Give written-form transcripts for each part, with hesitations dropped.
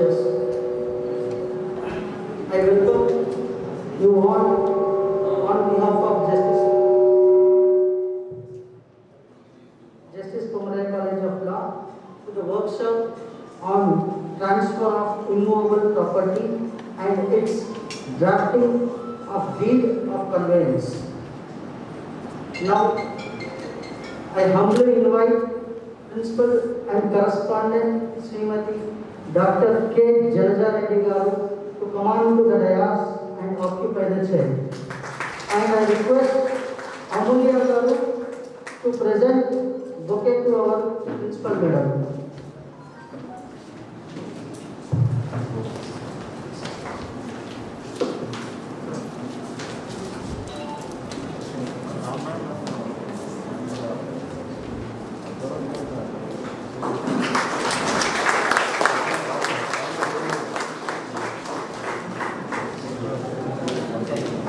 wishes. I welcome you all on behalf of Justice Pomeroy College of Law to the workshop on transfer of immovable property and its drafting of deed of conveyance. Now, I humbly invite Principal and Correspondent Srimati Dr. K. Jalaja Reddy Garu to come on to the dais and occupy the chair. And I request Amulya Garu to present bouquet to our Principal Madam.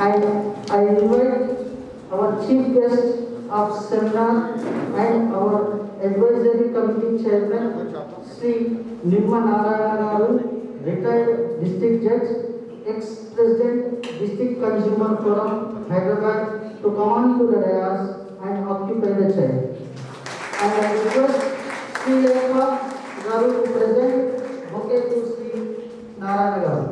And I invite our chief guest of seminar and our advisory committee chairman, Sri Nimma Narayana Garu, retired district judge, ex-president, District Consumer Forum, Hyderabad, to come on to the dais and occupy the chair. And I request Sri Lekha Garu to present bouquet to Sri Narayana Garu.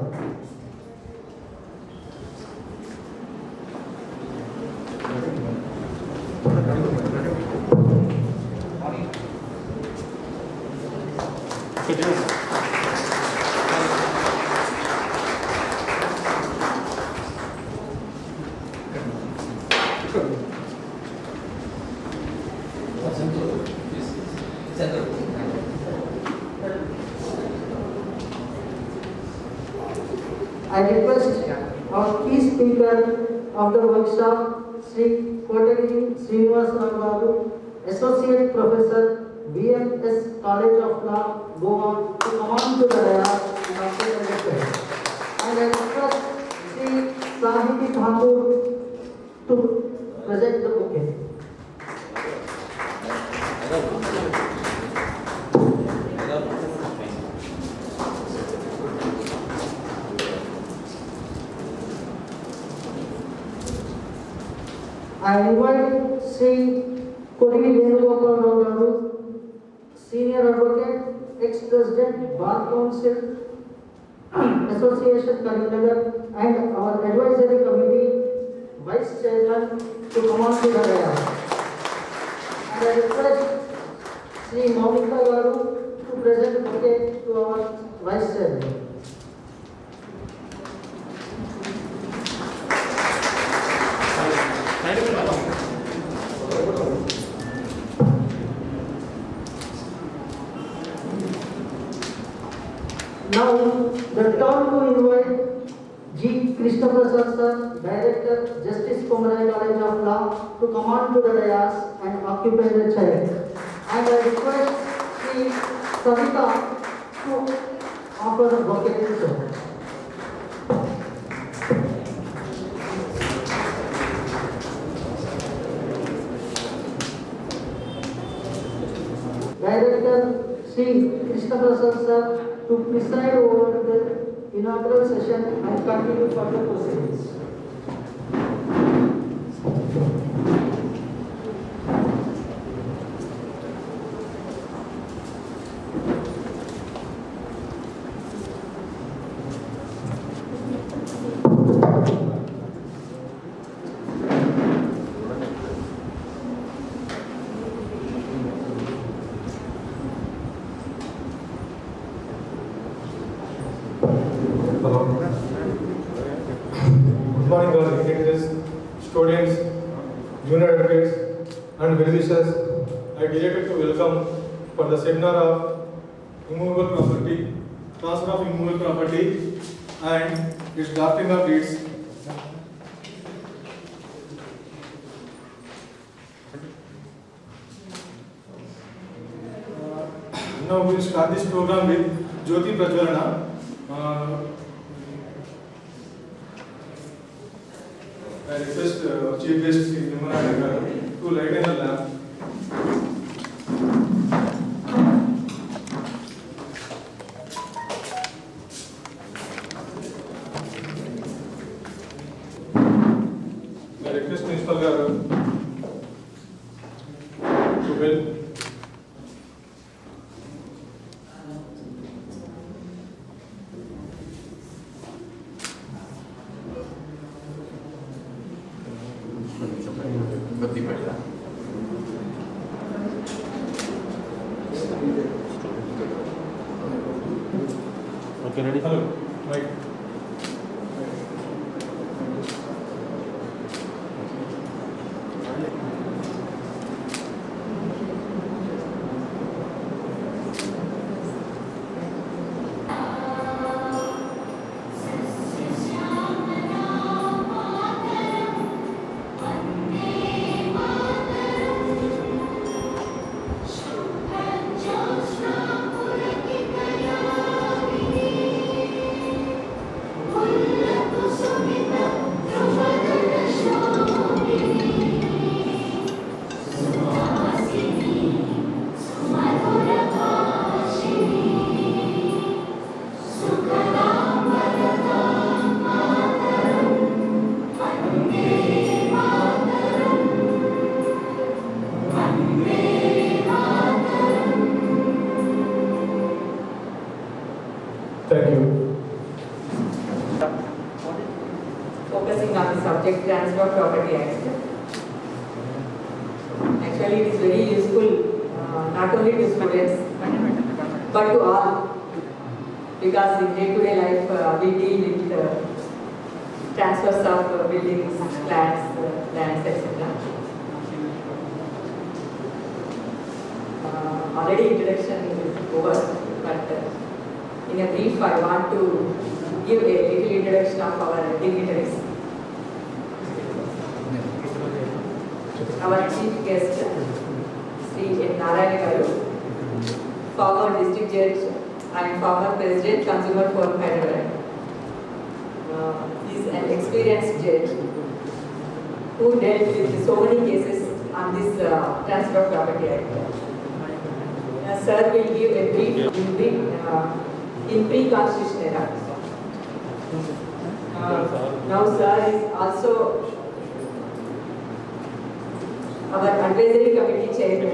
I request our key speaker of the workshop, Sri Kotagiri Srinivas Garu, Associate Professor, BMS College of Law, Goa, to come on to the dais and occupy the chair. And I request Sri Sahiti Thakur to present the bouquet. I invite Sri Kodigi Venugopal Rao Garu, Senior Advocate, Ex-President, Bar Council, Association Karimnagar, and our advisory committee, Vice Chairman, to come on to the dais. And I request Sri Maunika Garu to present bouquet to our Vice Chairman. Now, the turn to invite G. Krishna Prasad Sir, Director, Justice Pomeroy College of Law, to come on to the dais and occupy the chair. And I request Sri Savita to offer the bouquet to her. Director Sri Krishna Prasad Sir to preside over the inaugural session and continue further proceedings. Hello. Good morning, all dignitaries, students, junior advocates, and well-wishers. I am delighted to welcome for the seminar of immovable property, transfer of immovable property, and its drafting of deeds. Now we will start this program with Jyoti Prajwalana. I request Chief Guest Sri Nimma Narayana Garu to light the lamp. Okay, ready? Hello, right. Thank you. Focusing on the subject Transfer Property Act. Actually, it is very useful not only to students but to all, because in day-to-day life we deal with transfers of buildings, flats, lands, etc. Already introduction is over, but in a brief I want to give a little introduction of our dignitaries. Our chief guest, Sri N. Narayana Garu, former district judge and former president, Consumer Forum, Hyderabad. He is an experienced judge who dealt with so many cases on this Transfer Property Act. Sir will give a brief in pre-constitution era. Now sir is also our advisory committee chairman.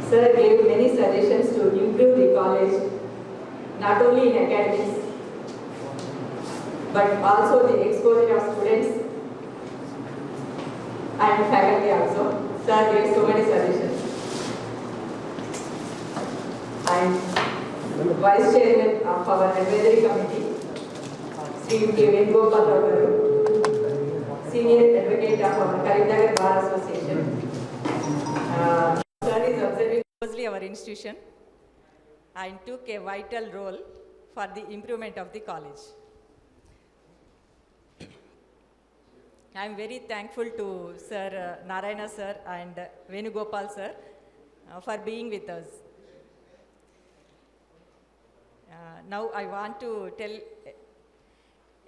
Sir gave many suggestions to improve the college, not only in academics, but also the exposure of students and faculty also. Sir gave so many suggestions. And Vice Chairman of our advisory committee, Sri K. Venugopal Garu, Senior Advocate of our Karimnagar Bar Association. Sir is observing closely our institution and took a vital role for the improvement of the college. I am very thankful to Sir Narayana Sir and Venugopal Sir for being with us. Now I want to tell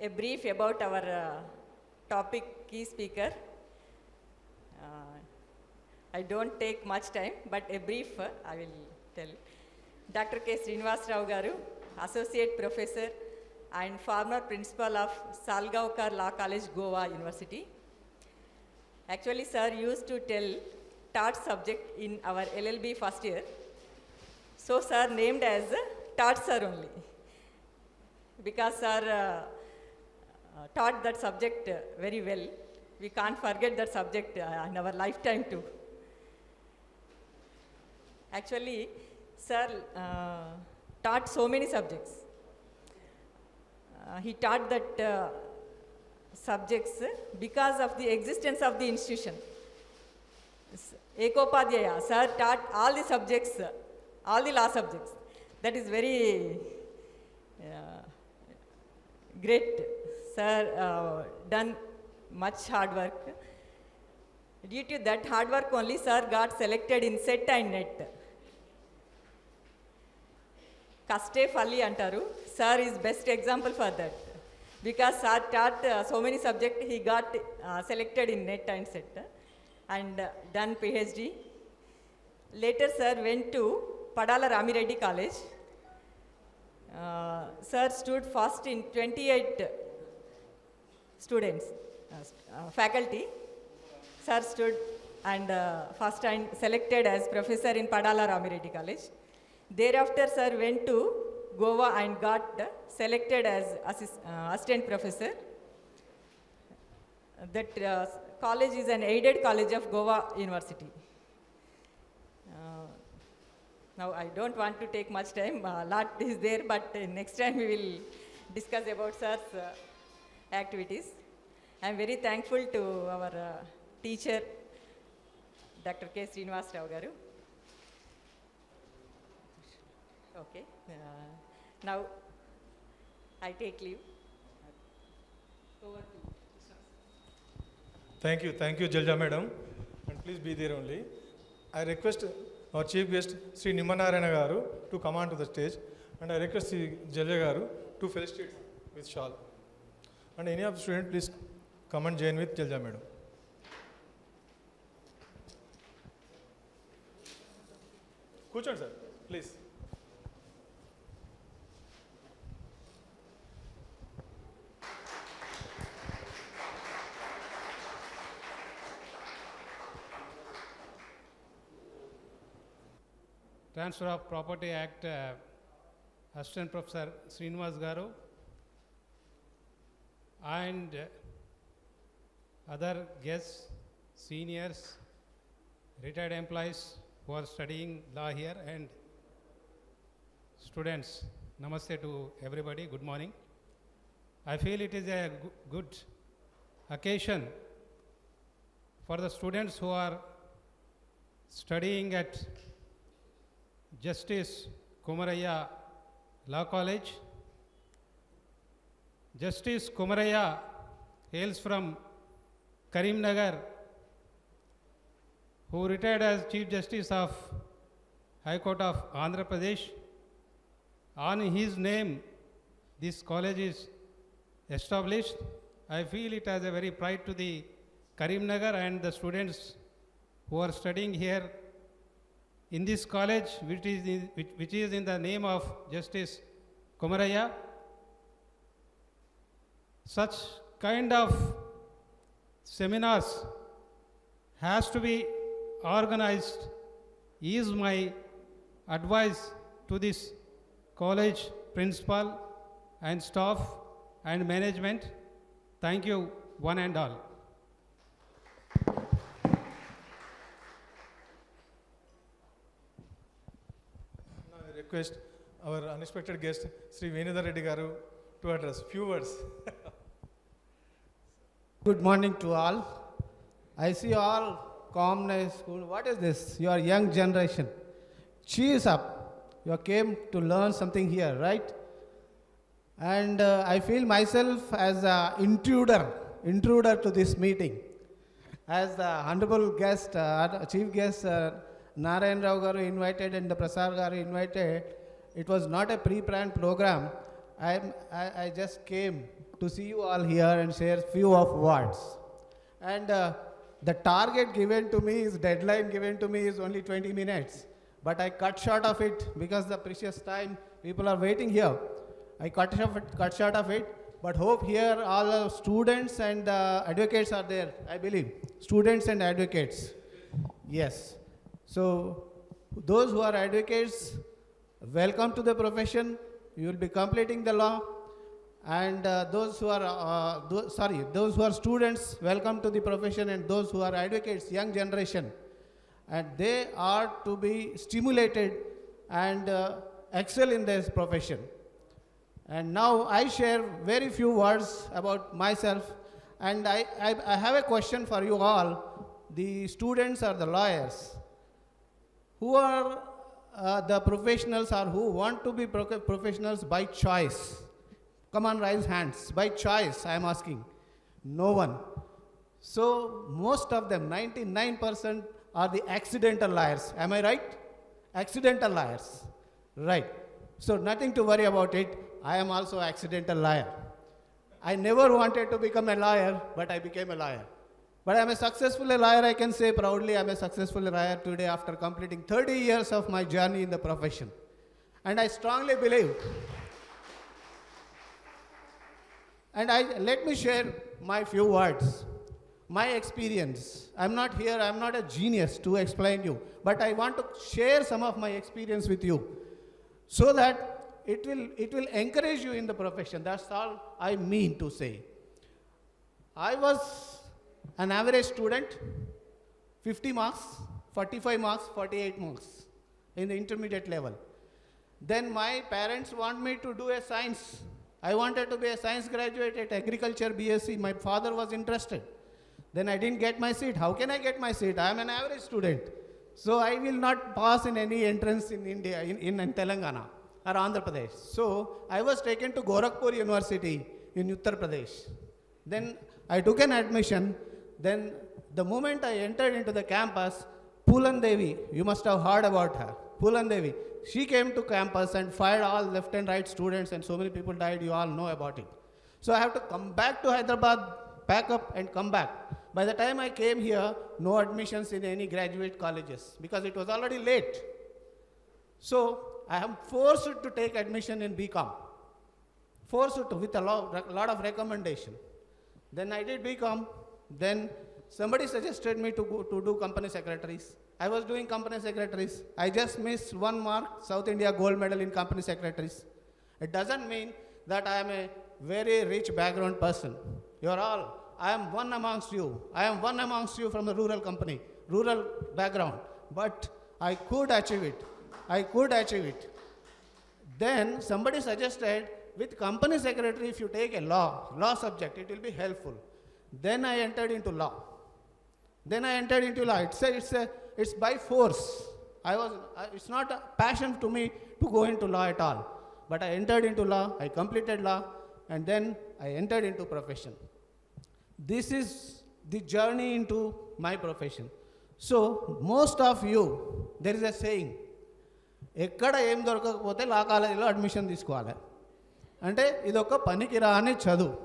a brief about our topic key speaker. I don't take much time, but a brief I will tell. Dr. K. Srinivas Rao Garu, Associate Professor and former Principal of Salgaonkar Law College, Goa University. Actually, sir used to taught subject in our LLB first year. So, sir named as taught sir only, because sir taught that subject very well. We can't forget that subject in our lifetime too. Actually, sir taught so many subjects. He taught that subjects because of the existence of the institution. Ekopadhyaya, sir taught all the subjects, all the law subjects. That is very great. Sir done much hard work. Due to that hard work only, sir got selected in SET and NET. Kaste Falli antaru. Sir is best example for that. Because sir taught so many subjects, he got selected in NET and SET and done PhD. Later, sir went to Padala Ramireddy College. Sir stood first in 28 students, faculty. Sir stood and first and selected as professor in Padala Ramireddy College. Thereafter, sir went to Goa and got selected as assistant professor. That college is an aided college of Goa University. Now, I don't want to take much time. A lot is there, but next time we will discuss about sir's activities. I am very thankful to our teacher, Dr. K. Srinivas Rao garu. Okay. Now, I take leave. Over to you. Thank you, Jalja madam, and please be there only. I request our chief guest, Sri Nimanarayana garu, to come on to the stage, and I request Sri Jalja garu to felicitate with shawl. And any of the students, please come and join with Jalja madam. Kuchand sir, please. Transfer of Property Act, Assistant Professor Srinivas Garu, and other guests, seniors, retired employees who are studying law here, and students. Namaste to everybody, good morning. I feel it is a good occasion for the students who are studying at Justice Kumaraya Law College. Justice Kumaraya hails from Karimnagar, who retired as Chief Justice of High Court of Andhra Pradesh. On his name, this college is established. I feel it as a very pride to the Karimnagar and the students who are studying here in this college, which is in the name of Justice Kumaraya. Such kind of seminars has to be organized, is my advice to this college principal and staff and management. Thank you, one and all. Now I request our unexpected guest, Sri Venudhar Reddy garu, to address few words. Good morning to all. I see all calmness. What is this? You are young generation. Cheers up. You came to learn something here, right? And I feel myself as an intruder to this meeting. As the honorable guest, chief guest, Narayan Rao garu invited and the Prasad garu invited, it was not a pre-planned program. I just came to see you all here and share few of words. And the target given to me is, deadline given to me is only 20 minutes. But I cut short of it because the precious time, people are waiting here. I cut short of it, but hope here all the students and advocates are there, I believe. Students and advocates. Yes. So those who are advocates, welcome to the profession. You will be completing the law. And those who are students, welcome to the profession, and those who are advocates, young generation. And they are to be stimulated and excel in this profession. And now I share very few words about myself, and I have a question for you all, the students or the lawyers. Who are the professionals or who want to be professionals by choice? Come on, raise hands. By choice, I am asking. No one. So most of them, 99%, are the accidental liars. Am I right? Accidental liars. Right. So nothing to worry about it. I am also an accidental liar. I never wanted to become a lawyer, but I became a liar. But I am a successful liar, I can say proudly I am a successful liar today after completing 30 years of my journey in the profession. And I strongly believe, and let me share my few words, my experience. I'm not here, I'm not a genius to explain you, but I want to share some of my experience with you so that it will encourage you in the profession. That's all I mean to say. I was an average student, 50 marks, 45 marks, 48 marks in the intermediate level. Then my parents want me to do a science. I wanted to be a science graduate at agriculture BSc. My father was interested. Then I didn't get my seat. How can I get my seat? I am an average student. So I will not pass in any entrance in India, in Telangana or Andhra Pradesh. So I was taken to Gorakhpur University in Uttar Pradesh. Then I took an admission. Then the moment I entered into the campus, Poolan Devi, you must have heard about her. Poolan Devi, she came to campus and fired all left and right students, and so many people died, you all know about it. So I have to come back to Hyderabad, pack up and come back. By the time I came here, no admissions in any graduate colleges because it was already late. So I am forced to take admission in BCom, forced to with a lot of recommendation. Then I did BCom. Then somebody suggested me to go to do company secretaries. I was doing company secretaries. I just missed 1 mark, South India gold medal in company secretaries. It doesn't mean that I am a very rich background person. You are all, I am one amongst you. I am one amongst you from the rural company, rural background. But I could achieve it. I could achieve it. Then somebody suggested with company secretary, if you take a law subject, it will be helpful. Then I entered into law. It's by force. It's not a passion to me to go into law at all. But I entered into law, I completed law, and then I entered into profession. This is the journey into my profession. So, most of you, there is a saying, ఎక్కడ ఏం దొరకకపోతే లా కాలేజీలో admission తీసుకోవాలి అంటే ఇదొక పనికిరాని చదువు.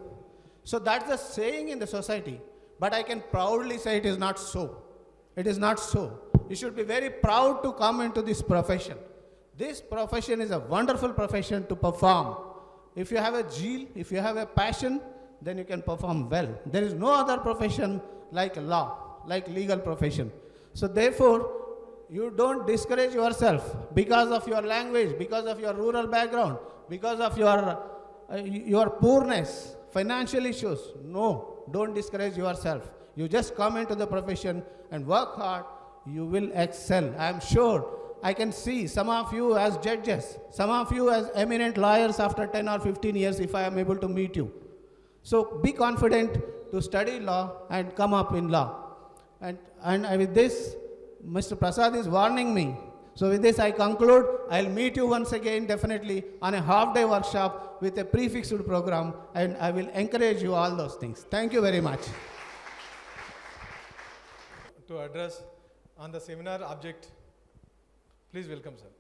So that's the saying in the society. But I can proudly say it is not so. It is not so. You should be very proud to come into this profession. This profession is a wonderful profession to perform. If you have a zeal, if you have a passion, then you can perform well. There is no other profession like law, like legal profession. So therefore, you don't discourage yourself because of your language, because of your rural background, because of your poorness, financial issues. No, don't discourage yourself. You just come into the profession and work hard, you will excel. I am sure. I can see some of you as judges, some of you as eminent lawyers after 10 or 15 years if I am able to meet you. So be confident to study law and come up in law. And with this, Mr. Prasad is warning me. So with this I conclude. I'll meet you once again definitely on a half-day workshop with a prefixed program, and I will encourage you all those things. Thank you very much. To address on the seminar object, please welcome, sir.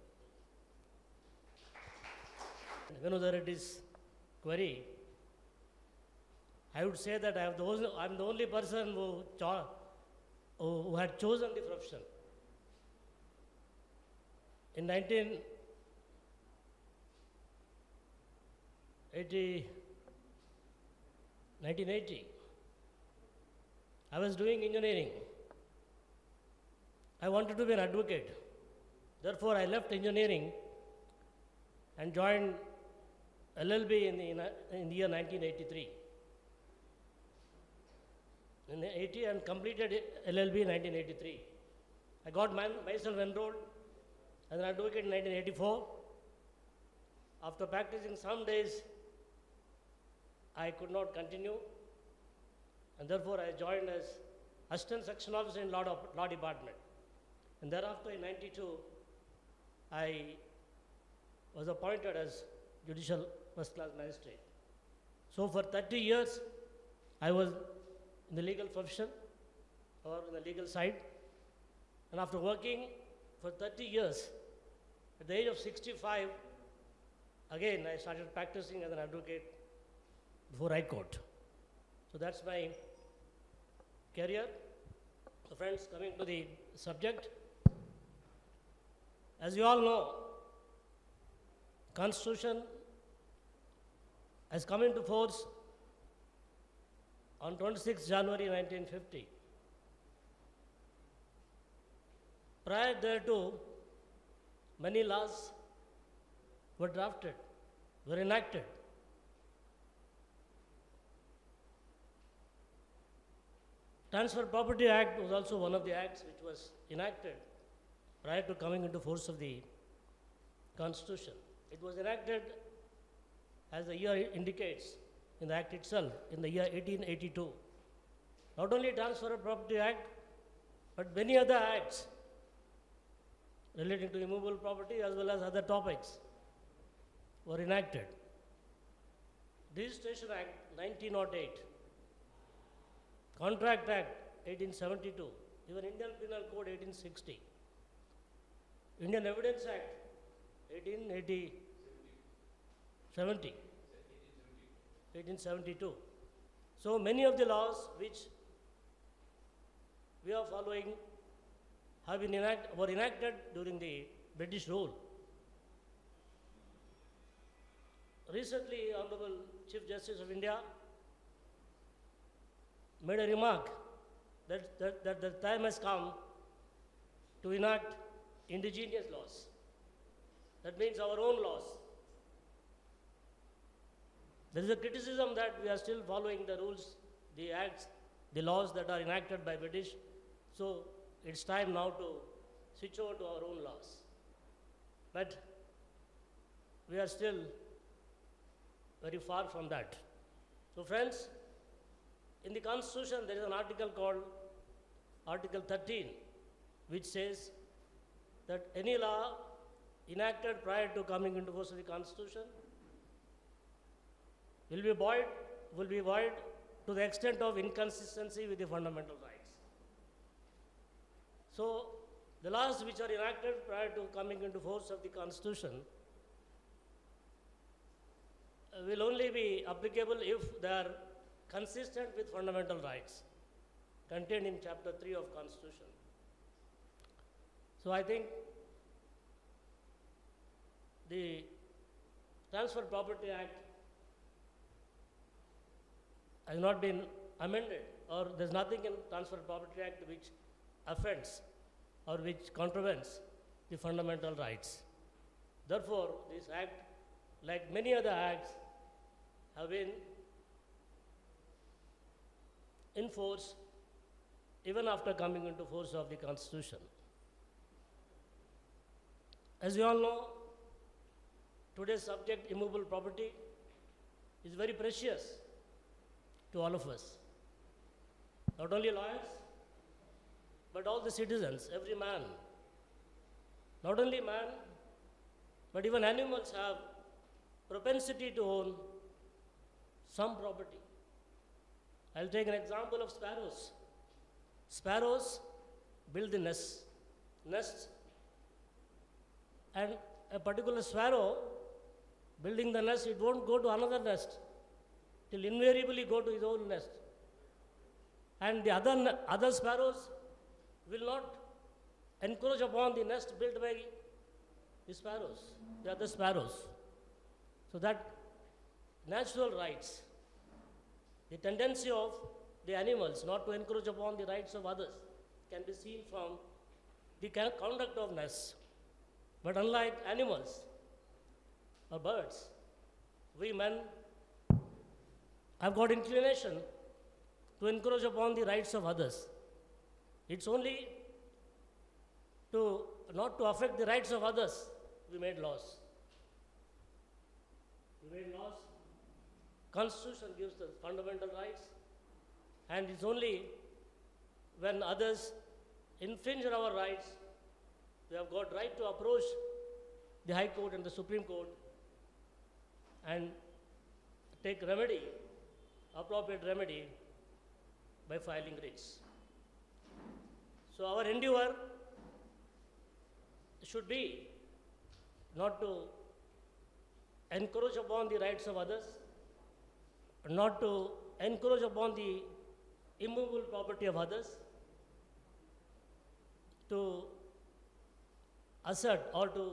Venodhar Reddy's query, I would say that I'm the only person who had chosen the profession. In 1980, I was doing engineering. I wanted to be an advocate. Therefore, I left engineering and joined LLB in the year 1983. In 80 and completed LLB in 1983. I got myself enrolled as an advocate in 1984. After practicing some days, I could not continue, and therefore I joined as Assistant Section Officer in Law Department. And thereafter in 92, I was appointed as Judicial First Class Magistrate. So for 30 years, I was in the legal profession or in the legal side. And after working for 30 years, at the age of 65, again I started practicing as an advocate before High Court. So that's my career. So friends, coming to the subject, as you all know, Constitution has come into force on 26 January 1950. Prior thereto, many laws were drafted, were enacted. Transfer Property Act was also one of the acts which was enacted prior to coming into force of the Constitution. It was enacted, as the year indicates in the Act itself, in the year 1882. Not only Transfer of Property Act, but many other acts relating to immovable property as well as other topics were enacted. Registration Act 1908, Contract Act 1872, even Indian Penal Code 1860, Indian Evidence Act 1872. So many of the laws which we are following have been were enacted during the British rule. Recently, Honorable Chief Justice of India made a remark that the time has come to enact indigenous laws. That means our own laws. There is a criticism that we are still following the rules, the acts, the laws that are enacted by British. So it's time now to switch over to our own laws. But we are still very far from that. So friends, in the Constitution there is an article called Article 13, which says that any law enacted prior to coming into force of the Constitution will be void to the extent of inconsistency with the fundamental rights. So the laws which are enacted prior to coming into force of the Constitution will only be applicable if they are consistent with fundamental rights contained in Chapter 3 of Constitution. So I think the Transfer Property Act has not been amended, or there's nothing in Transfer Property Act which offends or which contravenes the fundamental rights. Therefore, this act, like many other acts, have been in force even after coming into force of the Constitution. As you all know, today's subject, immovable property, is very precious to all of us. Not only lawyers, but all the citizens, every man. Not only man, but even animals have propensity to own some property. I'll take an example of sparrows. Sparrows build the nests, and a particular sparrow building the nest, it won't go to another nest. It will invariably go to his own nest. And the other sparrows will not encroach upon the nest built by the sparrows, the other sparrows. So that natural rights, the tendency of the animals not to encroach upon the rights of others, can be seen from the conduct of nests. But unlike animals or birds, we men have got inclination to encroach upon the rights of others. It's only not to affect the rights of others we made laws. We made laws. Constitution gives the fundamental rights, and it's only when others infringe our rights, we have got right to approach the High Court and the Supreme Court and take remedy, appropriate remedy, by filing writs. So our endeavor should be not to encroach upon the rights of others, not to encroach upon the immovable property of others, to assert or to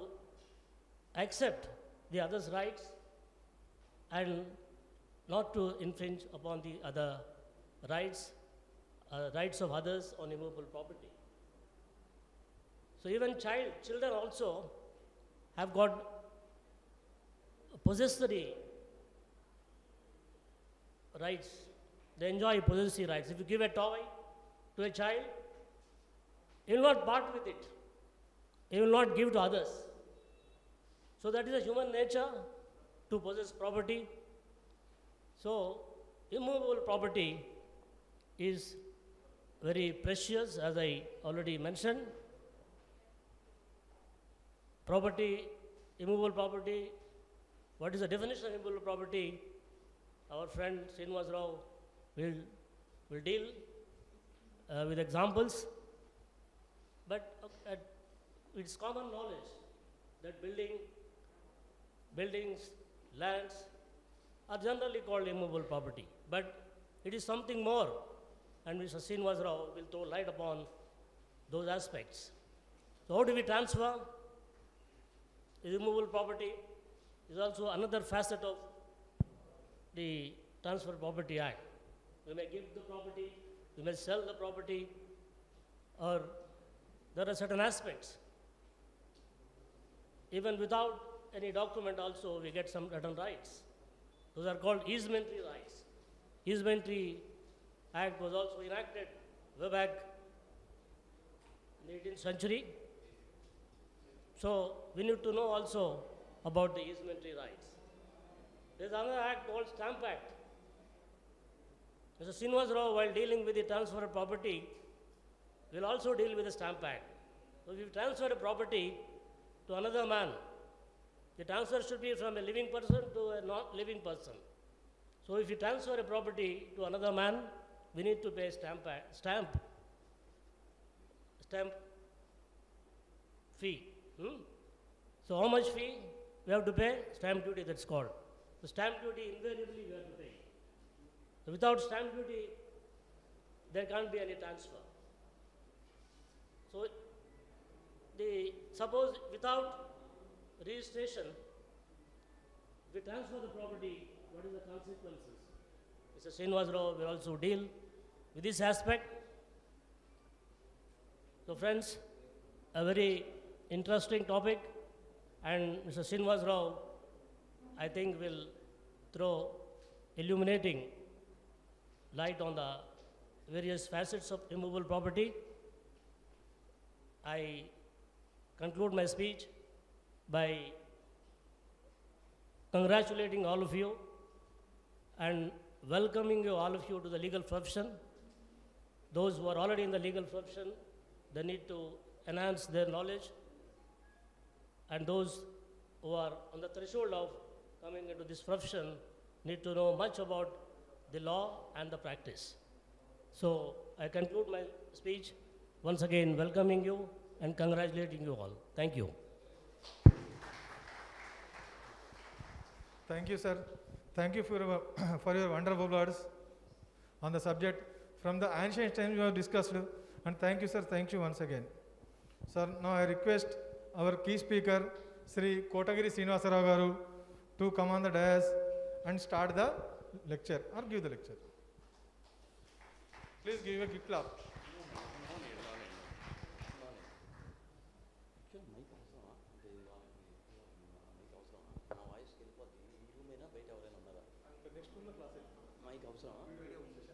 accept the other's rights, and not to infringe upon the other rights of others on immovable property. So even children also have got possessory rights. They enjoy possessory rights. If you give a toy to a child, he will not part with it. He will not give to others. So that is a human nature to possess property. So immovable property is very precious, as I already mentioned. Property, immovable property, what is the definition of immovable property? Our friend Srinivas Rao will deal with examples. But it's common knowledge that buildings, lands are generally called immovable property. But it is something more, and Mr. Srinivas Rao will throw light upon those aspects. So how do we transfer? Immovable property is also another facet of the Transfer Property Act. We may give the property, we may sell the property, or there are certain aspects. Even without any document also, we get some certain rights. Those are called easementary rights. Easementary Act was also enacted way back in the 18th century. So we need to know also about the easementary rights. There is another act called Stamp Act. Mr. Srinivas Rao, while dealing with the transfer of property, will also deal with the Stamp Act. So if you transfer a property to another man, the transfer should be from a living person to a not living person. So if you transfer a property to another man, we need to pay stamp fee. So how much fee we have to pay? Stamp duty, that's called. So stamp duty invariably we have to pay. So without stamp duty, there can't be any transfer. So suppose without registration, if we transfer the property, what is the consequences? Mr. Srinivas Rao will also deal with this aspect. So friends, a very interesting topic, and Mr. Srinivas Rao, I think, will throw illuminating light on the various facets of immovable property. I conclude my speech by congratulating all of you and welcoming you, all of you, to the legal profession. Those who are already in the legal profession, they need to enhance their knowledge, and those who are on the threshold of coming into this profession need to know much about the law and the practice. So I conclude my speech once again welcoming you and congratulating you all. Thank you. Thank you, sir. Thank you for your wonderful words on the subject. From the ancient times we have discussed, and thank you, sir. Thank you once again. Sir, now I request our key speaker, Sri Kotagiri Srinivasa Rao Garu, to come on the dais and start the lecture or give the lecture. Please give a quick clap. Mic అవసరమా